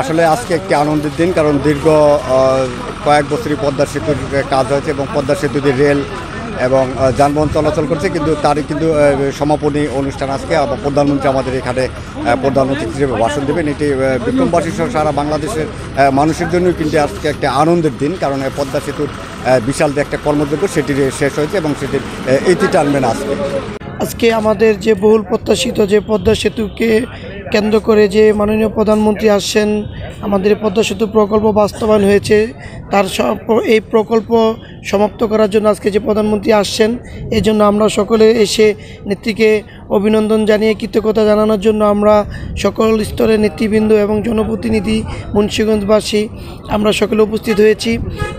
আসলে আজকে একটি আনন্দের দিন, কারণ দীর্ঘ কয়েক বছরই পদ্মা সেতুর কাজ হয়েছে এবং পদ্মা সেতু দিয়ে রেল এবং যানবাহন চলাচল করছে, কিন্তু তারই কিন্তু সমাপনী অনুষ্ঠান আজকে। প্রধানমন্ত্রী আমাদের এখানে প্রধানমন্ত্রী হিসেবে ভাষণ দেবেন। এটি বিক্রমবাসী সহ সারা বাংলাদেশের মানুষের জন্য কিন্তু আজকে একটা আনন্দের দিন, কারণ পদ্মা সেতুর বিশাল যে একটা কর্মযজ্ঞ সেটি শেষ হয়েছে এবং সেটির ইতি টানবেন আজকে আমাদের যে বহুল প্রত্যাশিত যে পদ্মা সেতুকে কেন্দ্র করে যে মাননীয় প্রধানমন্ত্রী আসছেন, আমাদের পদ্মা সেতু প্রকল্প বাস্তবায়ন হয়েছে, তার এই প্রকল্প সমাপ্ত করার জন্য আজকে যে প্রধানমন্ত্রী আসছেন, এই জন্য আমরা সকলে এসে নেত্রীকে অভিনন্দন জানিয়ে কৃতজ্ঞতা জানানোর জন্য আমরা সকল স্তরের নেতৃবৃন্দ এবং জনপ্রতিনিধি মুন্সিগঞ্জবাসী আমরা সকলে উপস্থিত হয়েছি।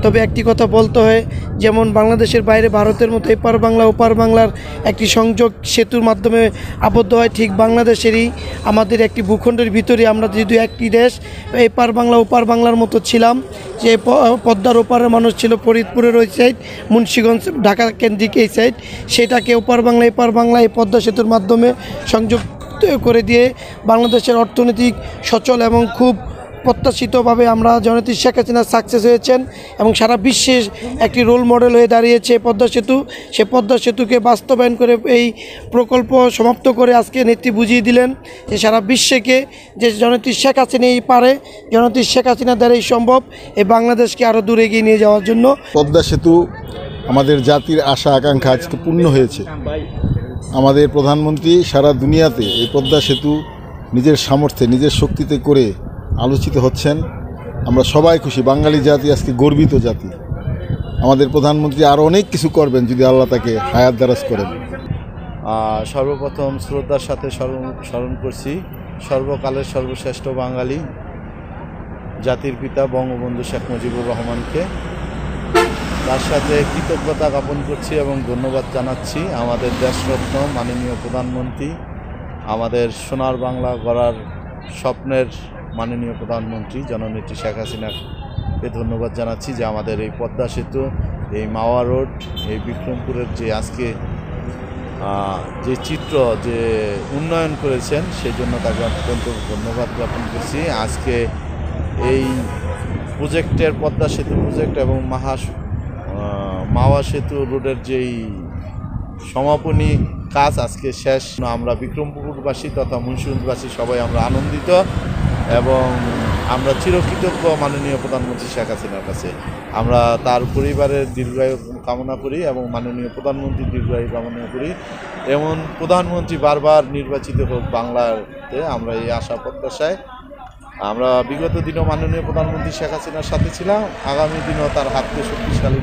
তবে একটি কথা বলতে হয়, যেমন বাংলাদেশের বাইরে ভারতের মতো এপার বাংলা ওপার বাংলার একটি সংযোগ সেতুর মাধ্যমে আবদ্ধ হয়, ঠিক বাংলাদেশেরই আমাদের একটি ভূখণ্ডের ভিতরে আমরা যেহেতু একটি দেশ, এপার বাংলা ওপার বাংলার মতো ছিলাম, যে পদ্মার ওপারের মানুষ ছিল ফরিদপুরের ওই সাইড, মুন্সিগঞ্জ ঢাকা কেন্দ্রিক এই সাইড, সেটাকে ওপার বাংলা এপার বাংলা এই পদ্মা সেতুর মাধ্যমে সংযোগ করে দিয়ে বাংলাদেশের অর্থনৈতিক সচল এবং খুব প্রত্যাশিতভাবে আমরা জননেত্রী শেখ হাসিনা সাকসেস হয়েছেন এবং সারা বিশ্বের একটি রোল মডেল হয়ে দাঁড়িয়েছে পদ্মা সেতু। সে পদ্মা সেতুকে বাস্তবায়ন করে এই প্রকল্প সমাপ্ত করে আজকে নেত্রী বুঝিয়ে দিলেন যে সারা বিশ্বকে যে জননেত্রী শেখ হাসিনাই পারে, জননেত্রী শেখ হাসিনা দ্বারাই সম্ভব এই বাংলাদেশকে আরও দূরে এগিয়ে নিয়ে যাওয়ার জন্য। পদ্মা সেতু আমাদের জাতির আশা আকাঙ্ক্ষা আজকে পূর্ণ হয়েছে। আমাদের প্রধানমন্ত্রী সারা দুনিয়াতে এই পদ্মা সেতু নিজের সামর্থ্যে নিজের শক্তিতে করে আলোচিত হচ্ছেন। আমরা সবাই খুশি, বাঙালি জাতি আজকে গর্বিত জাতি। আমাদের প্রধানমন্ত্রী আরও অনেক কিছু করবেন যদি আল্লাহ তাকে হায়াত দারাজ করেন। সর্বপ্রথম শ্রদ্ধার সাথে স্মরণ করছি সর্বকালের সর্বশ্রেষ্ঠ বাঙালি জাতির পিতা বঙ্গবন্ধু শেখ মুজিবুর রহমানকে। তার সাথে কৃতজ্ঞতা জ্ঞাপন করছি এবং ধন্যবাদ জানাচ্ছি আমাদের দেশরত্ন মাননীয় প্রধানমন্ত্রী, আমাদের সোনার বাংলা গড়ার স্বপ্নের মাননীয় প্রধানমন্ত্রী জননেত্রী শেখ হাসিনাকে ধন্যবাদ জানাচ্ছি যে আমাদের এই পদ্মা সেতু, এই মাওয়া রোড, এই বিক্রমপুরের যে আজকে যে চিত্র যে উন্নয়ন করেছেন সেই জন্য তাকে অত্যন্ত ধন্যবাদ জ্ঞাপন করছি। আজকে এই প্রজেক্টের পদ্মা সেতু প্রজেক্ট এবং মাওয়া সেতু রোডের যেই সমাপনী কাজ আজকে শেষ, আমরা বিক্রমপুরবাসী তথা মুন্সিগঞ্জবাসী সবাই আমরা আনন্দিত এবং আমরা চিরকৃতজ্ঞ মাননীয় প্রধানমন্ত্রী শেখ হাসিনার কাছে। আমরা তার পরিবারের দীর্ঘায়ু কামনা করি এবং মাননীয় প্রধানমন্ত্রীর দীর্ঘায়ু কামনা করি। এমন প্রধানমন্ত্রী বারবার নির্বাচিত হোক বাংলাতে, আমরা এই আশা প্রত্যাশায়। আমরা বিগত দিনও মাননীয় প্রধানমন্ত্রী শেখ হাসিনার সাথে ছিলাম, আগামী দিনও তার হাতকে শক্তিশালী